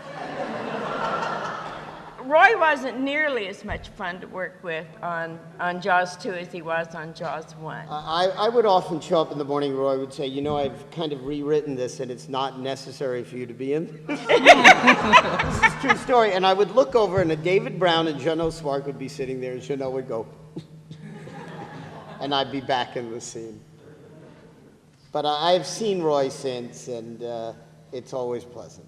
B: Roy wasn't nearly as much fun to work with on Jaws 2 as he was on Jaws 1.
C: I would often show up in the morning, Roy would say, I've kind of rewritten this and it's not necessary for you to be in. This is a true story. And I would look over and David Brown and JAWSfest would be sitting there and Jeannot would go, and I'd be back in the scene. But I've seen Roy since, and it's always pleasant.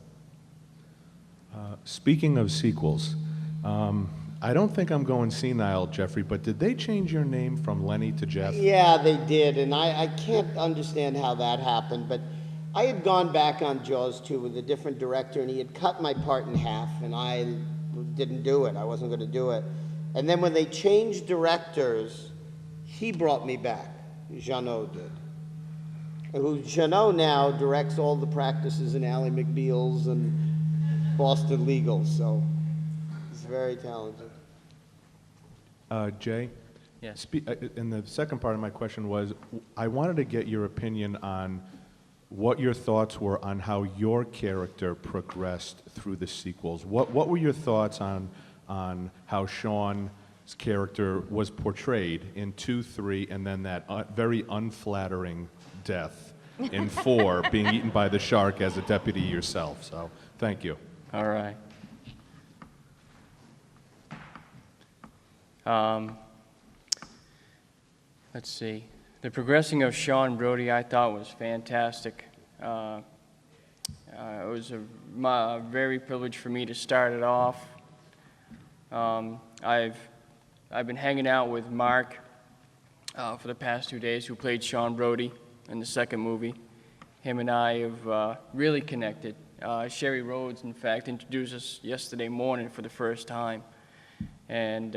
G: Speaking of sequels, I don't think I'm going senile, Jeffrey, but did they change your name from Lenny to Jeff?
C: Yeah, they did, and I can't understand how that happened, but I had gone back on Jaws 2 with a different director, and he had cut my part in half, and I didn't do it. I wasn't going to do it. And then when they changed directors, he brought me back. Jeannot did. Who Jeannot now directs all the practices in Ally McBeal's and Boston Legal, so he's very talented.
G: Jay?
A: Yes.
G: And the second part of my question was, I wanted to get your opinion on what your thoughts were on how your character progressed through the sequels. What were your thoughts on how Sean's character was portrayed in 2, 3, and then that very unflattering death in 4, being eaten by the shark as a deputy yourself? So, thank you.
A: All right. Let's see. The progressing of Sean Brody I thought was fantastic. It was a very privileged for me to start it off. I've been hanging out with Mark for the past 2 days, who played Sean Brody in the second movie. Him and I have really connected. Shari Rhodes, in fact, introduced us yesterday morning for the first time. And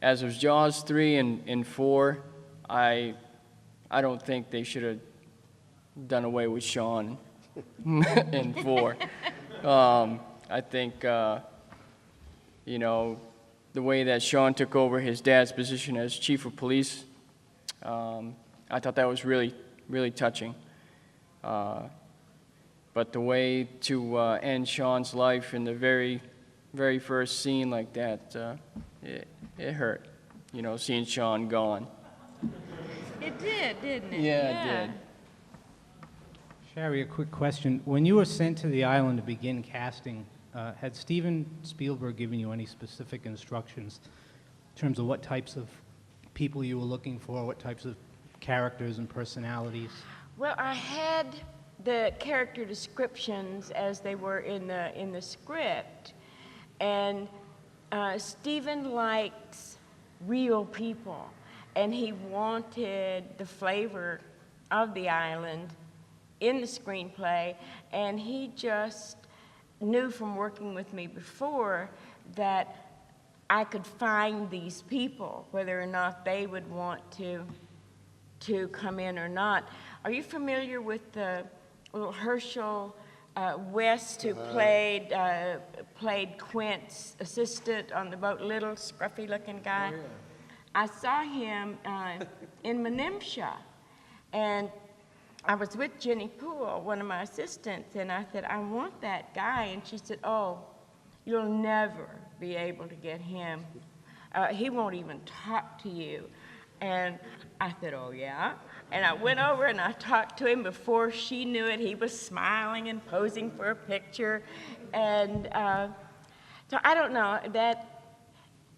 A: as of Jaws 3 and 4, I don't think they should have done away with Sean in 4. I think, the way that Sean took over his dad's position as chief of police, I thought that was really, really touching. But But the way to end Sean's life in the very, very first scene like that, it hurt, you know, seeing Sean gone.
B: It did, didn't it?
A: Yeah, it did.
H: Shari, a quick question. When you were sent to the island to begin casting, had Steven Spielberg given you any specific instructions in terms of what types of people you were looking for, what types of characters and personalities?
B: Well, I had the character descriptions as they were in the script, and Steven likes real people, and he wanted the flavor of the island in the screenplay, and he just knew from working with me before that I could find these people, whether or not they would want to come in or not. Are you familiar with the little Herschel West, who played Quint's assistant on the boat, little scruffy-looking guy? Oh, yeah. I saw him in Menemsha, and I was with Jenny Poole, one of my assistants, and I said, I want that guy. And she said, oh, you'll never be able to get him. He won't even talk to you. And I said, oh, yeah? And I went over and I talked to him. Before she knew it, he was smiling and posing for a picture. And so I don't know,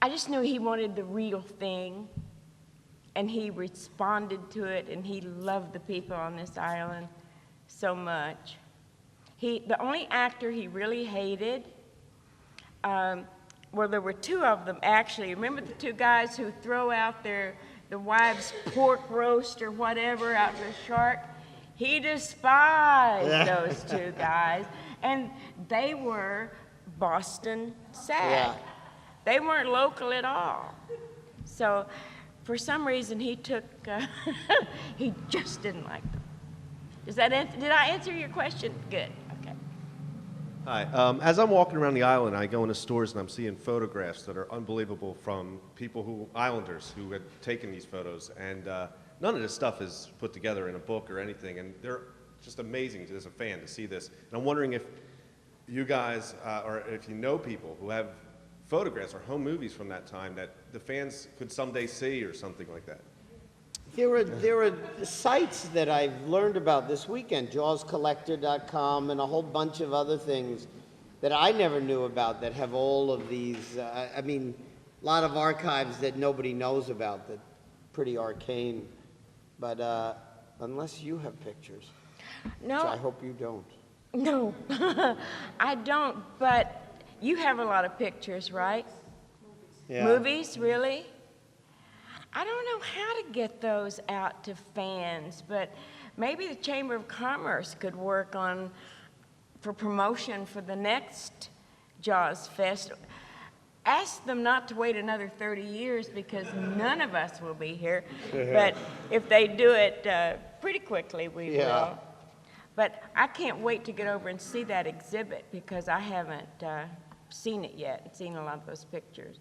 B: I just knew he wanted the real thing. And he responded to it, and he loved the people on this island so much. The only actor he really hated, well, there were two of them, actually. Remember the two guys who throw out the wives' pork roast or whatever out to the shark? He despised those two guys, and they were Boston SAG.
C: Yeah.
B: They weren't local at all. So for some reason, he just didn't like them. Did I answer your question? Good, okay.
I: Hi, as I'm walking around the island, I go into stores and I'm seeing photographs that are unbelievable from islanders who had taken these photos, and none of this stuff is put together in a book or anything, and they're just amazing as a fan to see this. And I'm wondering if you guys, or if you know people who have photographs or home movies from that time that the fans could someday see or something like that.
C: There are sites that I've learned about this weekend, JAWScollector.com and a whole bunch of other things that I never knew about that have all of these, I mean, a lot of archives that nobody knows about, that pretty arcane. But unless you have pictures,
B: No,
C: which I hope you don't.
B: no, I don't, but you have a lot of pictures, right?
C: Yeah.
B: Movies, really? I don't know how to get those out to fans, but maybe the Chamber of Commerce could work for promotion for the next JAWSfest. Ask them not to wait another 30 years because none of us will be here. But if they do it pretty quickly, we will. But I can't wait to get over and see that exhibit because I haven't seen it yet, seen a lot of those pictures.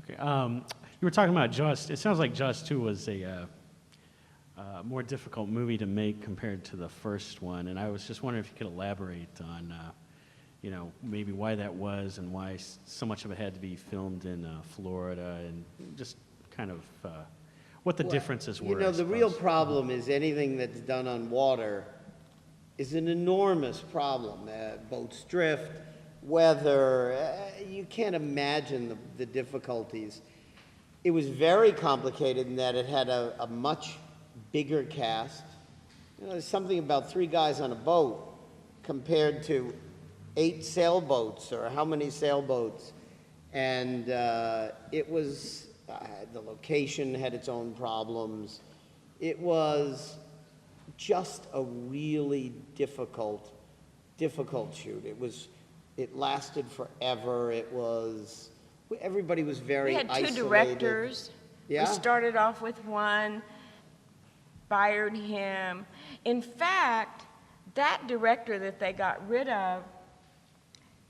J: Okay, you were talking about Jaws. It sounds like Jaws 2 was a more difficult movie to make compared to the first one, and I was just wondering if you could elaborate on, you know, maybe why that was and why so much of it had to be filmed in Florida, and just kind of what the differences were.
C: You know, the real problem is anything that's done on water is an enormous problem. Boats drift, weather, you can't imagine the difficulties. It was very complicated in that it had a much bigger cast. You know, there's something about 3 guys on a boat compared to 8 sailboats, or how many sailboats. And it was, the location had its own problems. It was just a really difficult shoot. It lasted forever. Everybody was very isolated.
B: We had 2 directors.
C: Yeah.
B: We started off with one, fired him. In fact, that director that they got rid of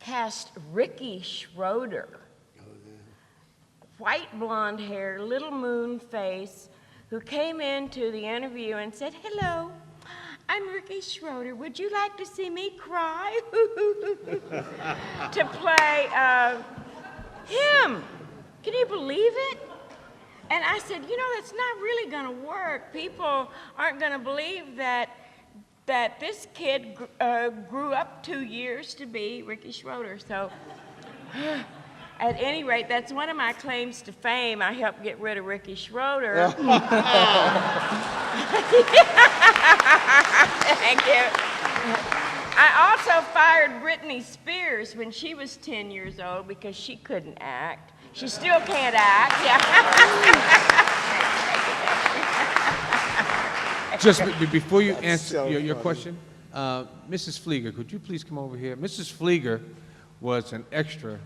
B: cast Ricky Schroeder. White blonde hair, little moon face, who came into the interview and said, hello, I'm Ricky Schroeder. Would you like to see me cry? To play him. Can you believe it? And I said, you know, that's not really going to work. People aren't going to believe that this kid grew up 2 years to be Ricky Schroeder. So at any rate, that's one of my claims to fame. I helped get rid of Ricky Schroeder. Thank you. I also fired Britney Spears when she was 10 years old because she couldn't act. She still can't act. Yeah.
D: Just before you answer
C: so
D: your
C: funny.
D: question, Mrs. Flieger, could you please come over here? Mrs. Flieger was an extra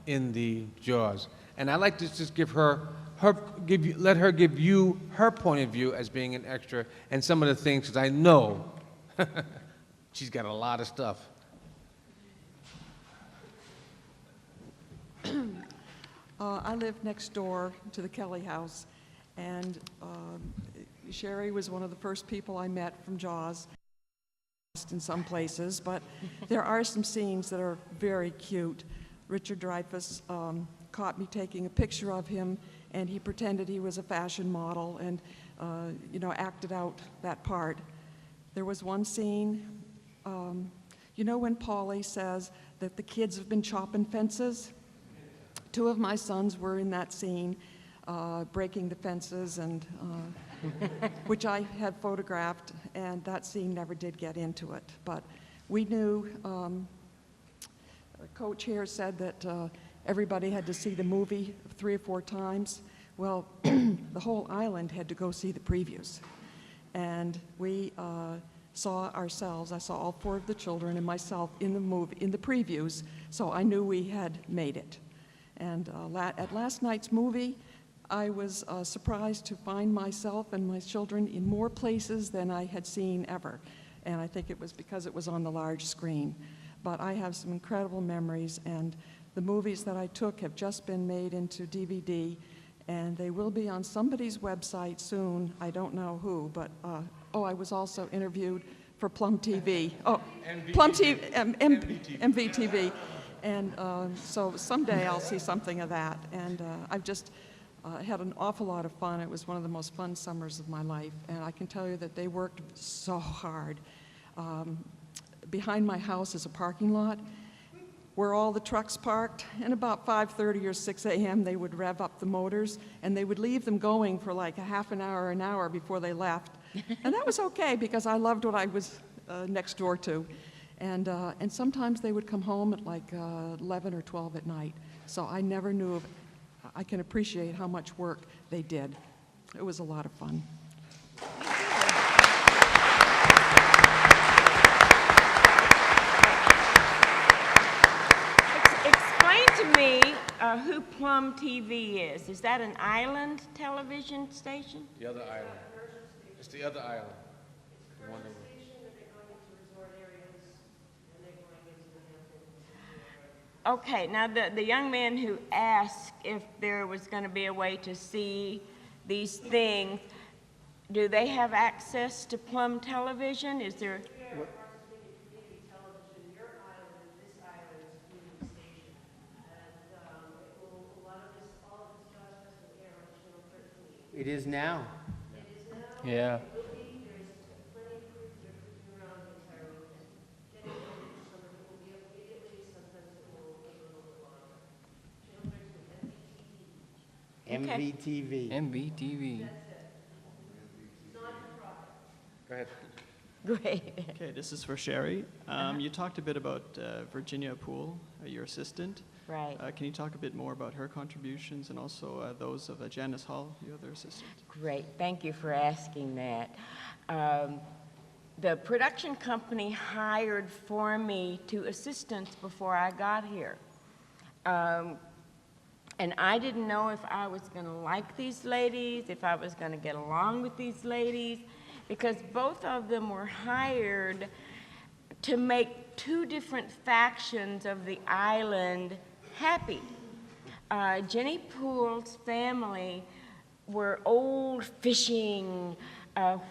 D: in the Jaws, and I'd like to just give let her give you her point of view as being an extra and some of the things, because I know she's got a lot of stuff.
K: I live next door to the Kelly house, and Shari was one of the first people I met from JAWS in some places, but there are some scenes that are very cute. Richard Dreyfuss caught me taking a picture of him, and he pretended he was a fashion model and, you know, acted out that part. There was one scene, you know when Paulie says that the kids have been chopping fences? 2 of my sons were in that scene, breaking the fences, and which I had photographed, and that scene never did get into it. But we knew, Coach here said that everybody had to see the movie 3 or 4 times. Well, the whole island had to go see the previews. And we saw ourselves, I saw all 4 of the children and myself in the movie, in the previews, so I knew we had made it. And at last night's movie, I was surprised to find myself and my children in more places than I had seen ever. And I think it was because it was on the large screen. But I have some incredible memories, and the movies that I took have just been made into DVD, and they will be on somebody's website soon. I don't know who, but, oh, I was also interviewed for Plum TV. Oh, Plum TV, MVTV. And so someday I'll see something of that. And I've just had an awful lot of fun. It was one of the most fun summers of my life. And I can tell you that they worked so hard. Behind my house is a parking lot where all the trucks parked. And about 5:30 or 6 a.m. they would rev up the motors, and they would leave them going for like a half an hour or an hour before they left. And that was okay because I loved what I was next door to. And sometimes they would come home at like 11 or 12 at night. So I never knew of, I can appreciate how much work they did. It was a lot of fun.
B: Explain to me who Plum TV is. Is that an island television station?
D: The other island. It's the other island. The one that
B: Okay, now the young man who asked if there was going to be a way to see these things, do they have access to Plum Television? Is there?
C: It is now.
A: Yeah.
C: MVTV.
A: MVTV.
D: Go ahead.
B: Great.
L: Okay, this is for Shari. You talked a bit about Virginia Poole, your assistant.
B: Right.
L: Can you talk a bit more about her contributions and also those of Janice Hall, the other assistant?
B: Great. Thank you for asking that. The production company hired for me 2 assistants before I got here. And I didn't know if I was going to like these ladies, if I was going to get along with these ladies, because both of them were hired to make 2 different factions of the island happy. Jenny Poole's family were old fishing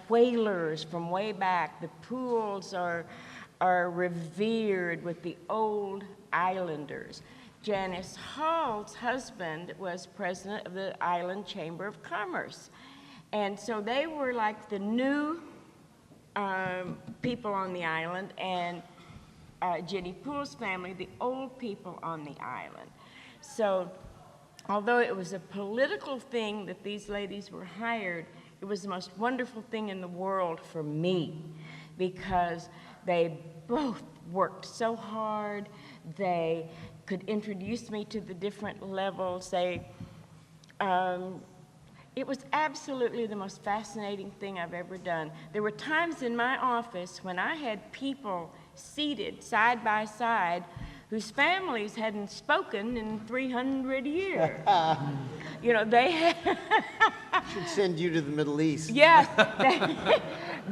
B: whalers from way back. The pools are revered with the old islanders. Janice Hall's husband was president of the Island Chamber of Commerce. And so they were like the new people on the island, and Jenny Poole's family, the old people on the island. So although it was a political thing that these ladies were hired, it was the most wonderful thing in the world for me, because they both worked so hard. They could introduce me to the different levels. It was absolutely the most fascinating thing I've ever done. There were times in my office when I had people seated side by side whose families hadn't spoken in 300 years. You know, they had
C: Should send you to the Middle East.
B: yes, they'd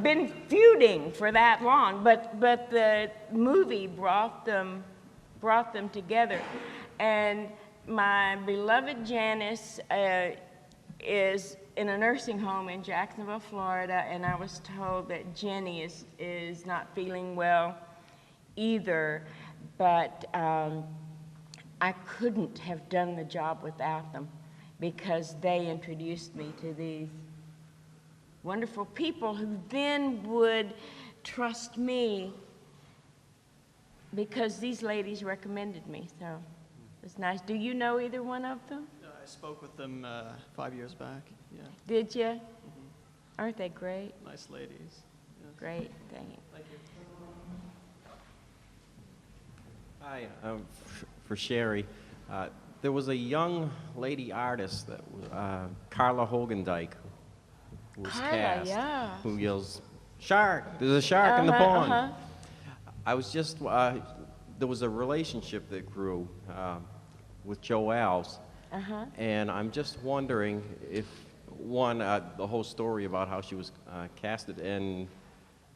B: been feuding for that long, but the movie brought them together. And my beloved Janice is in a nursing home in Jacksonville, Florida, and I was told that Jenny is not feeling well either, but I couldn't have done the job without them, because they introduced me to these wonderful people who then would trust me, because these ladies recommended me, so it's nice. Do you know either one of them?
L: I spoke with them 5 years back. Yeah.
B: Did you? Aren't they great?
L: Nice ladies. Yes.
B: Great, thank you.
L: Thank you.
M: Hi, for Shari. There was a young lady artist that was Carla Hogendijk, who was
B: Carla,
M: cast,
B: yeah.
M: who yells, "Shark! There's a shark in the pond!" I was just, there was a relationship that grew with Joel's, and I'm just wondering if, one, the whole story about how she was casted, and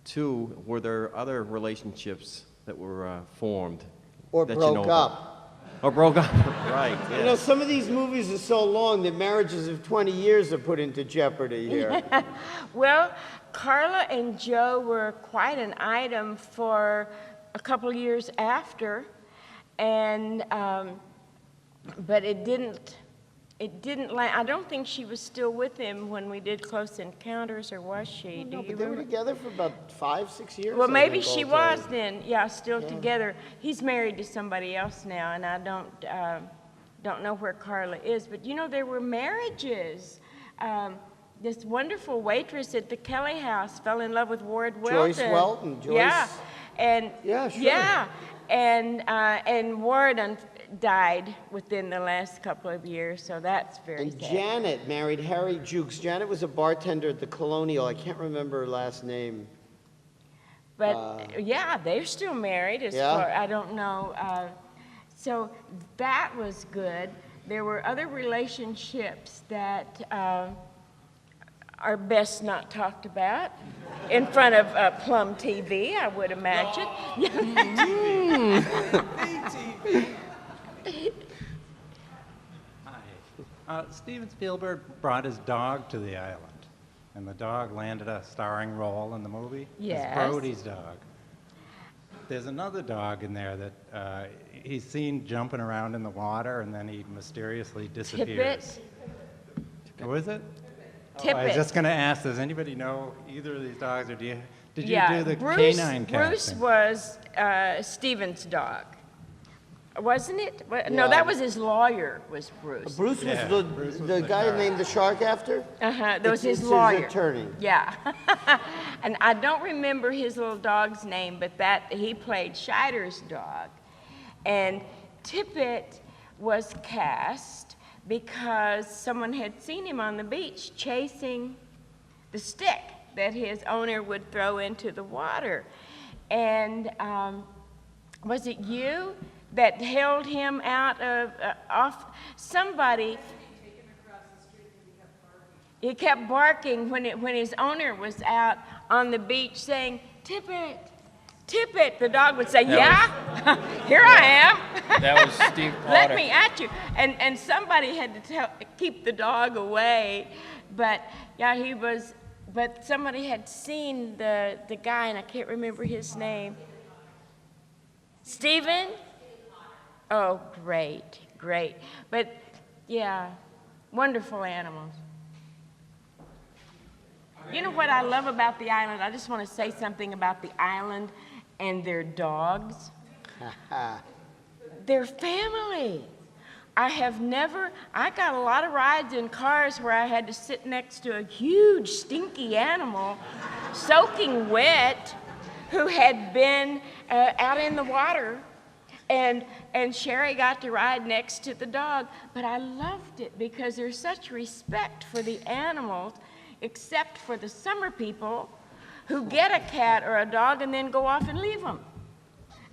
M: two, were there other relationships that were formed?
C: Or
M: that
C: broke
M: you know
C: up.
M: about? Or broke up, right, yes.
C: You know, some of these movies are so long that marriages of 20 years are put into jeopardy here.
B: Well, Carla and Joe were quite an item for a couple years after, and but it didn't I don't think she was still with him when we did Close Encounters, or was she? Do
C: No,
B: you
C: but they were
B: remember?
C: together for about 5-6 years.
B: Well,
C: I
B: maybe
C: think,
B: she
C: all
B: was
C: told.
B: then, yeah, still together. He's married to somebody else now, and I don't know where Carla is. But you know, there were marriages. This wonderful waitress at the Kelly House fell in love with Ward Welton.
C: Joyce Welton. Joyce.
B: Yeah, and
C: Yeah, sure.
B: yeah, and Ward died within the last couple of years, so that's very
C: And
B: sad.
C: Janet married Harry Jukes. Janet was a bartender at the Colonial. I can't remember her last name.
B: But yeah, they're still married. As
C: Yeah?
B: far I don't know. So that was good. There were other relationships that are best not talked about in front of Plum TV, I would imagine.
N: Hi. Steven Spielberg brought his dog to the island, and the dog landed a starring role in the movie.
B: Yes.
N: It's Brody's dog. There's another dog in there that he's seen jumping around in the water, and then he mysteriously disappears.
B: Tippett.
N: Who is it?
B: Tippett.
N: I was just going to ask, does anybody know either of these dogs, or did you do the
B: Bruce,
N: canine
B: Bruce
N: casting?
B: was Steven's dog, wasn't it? No,
C: Yeah.
B: that was his lawyer, was Bruce.
C: Bruce
N: Yeah,
C: was
N: Bruce was
C: the
N: the
C: guy
N: shark.
C: named the shark after?
B: That was his
C: It's
B: lawyer.
C: his attorney.
B: Yeah. And I don't remember his little dog's name, but he played Scheider's dog. And Tippett was cast because someone had seen him on the beach chasing the stick that his owner would throw into the water. And was it you that held him out of off somebody? He kept barking when his owner was out on the beach saying, "Tippett, Tippett." The dog would say, "Yeah, here I am."
A: That was Steve
B: Let
A: Potter.
B: me at you. And somebody had to keep the dog away. But yeah, he was but somebody had seen the guy, and I can't remember his name. Stephen? Oh, great, great. But yeah, wonderful animals. You know what I love about the island? I just want to say something about the island and their dogs. They're family. I got a lot of rides in cars where I had to sit next to a huge stinky animal soaking wet who had been out in the water, and Shari got to ride next to the dog. But I loved it because there's such respect for the animals, except for the summer people who get a cat or a dog and then go off and leave them.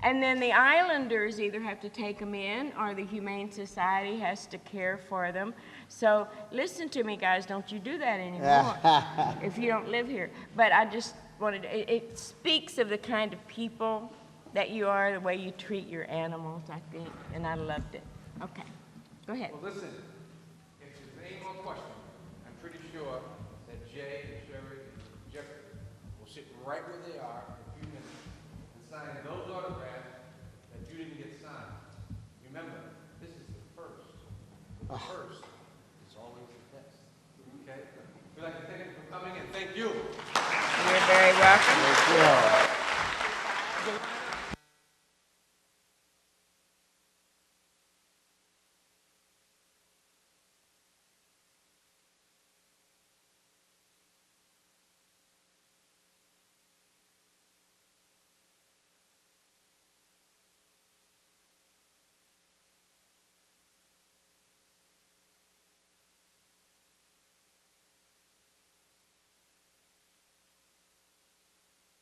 B: And then the islanders either have to take them in or the Humane Society has to care for them. So listen to me, guys, don't you do that anymore if you don't live here. But I just wanted to, it speaks of the kind of people that you are, the way you treat your animals, I think, and I loved it. Okay, go ahead.
D: Well, listen, if there's any more questions, I'm pretty sure that Jay and Shari and Jeffrey will sit right where they are in a few minutes and sign those autographs that you didn't get signed. Remember, this is the first. The first is always the best. Okay? We'd like to thank you for coming and thank you.
B: You're very welcome.
C: Thank you.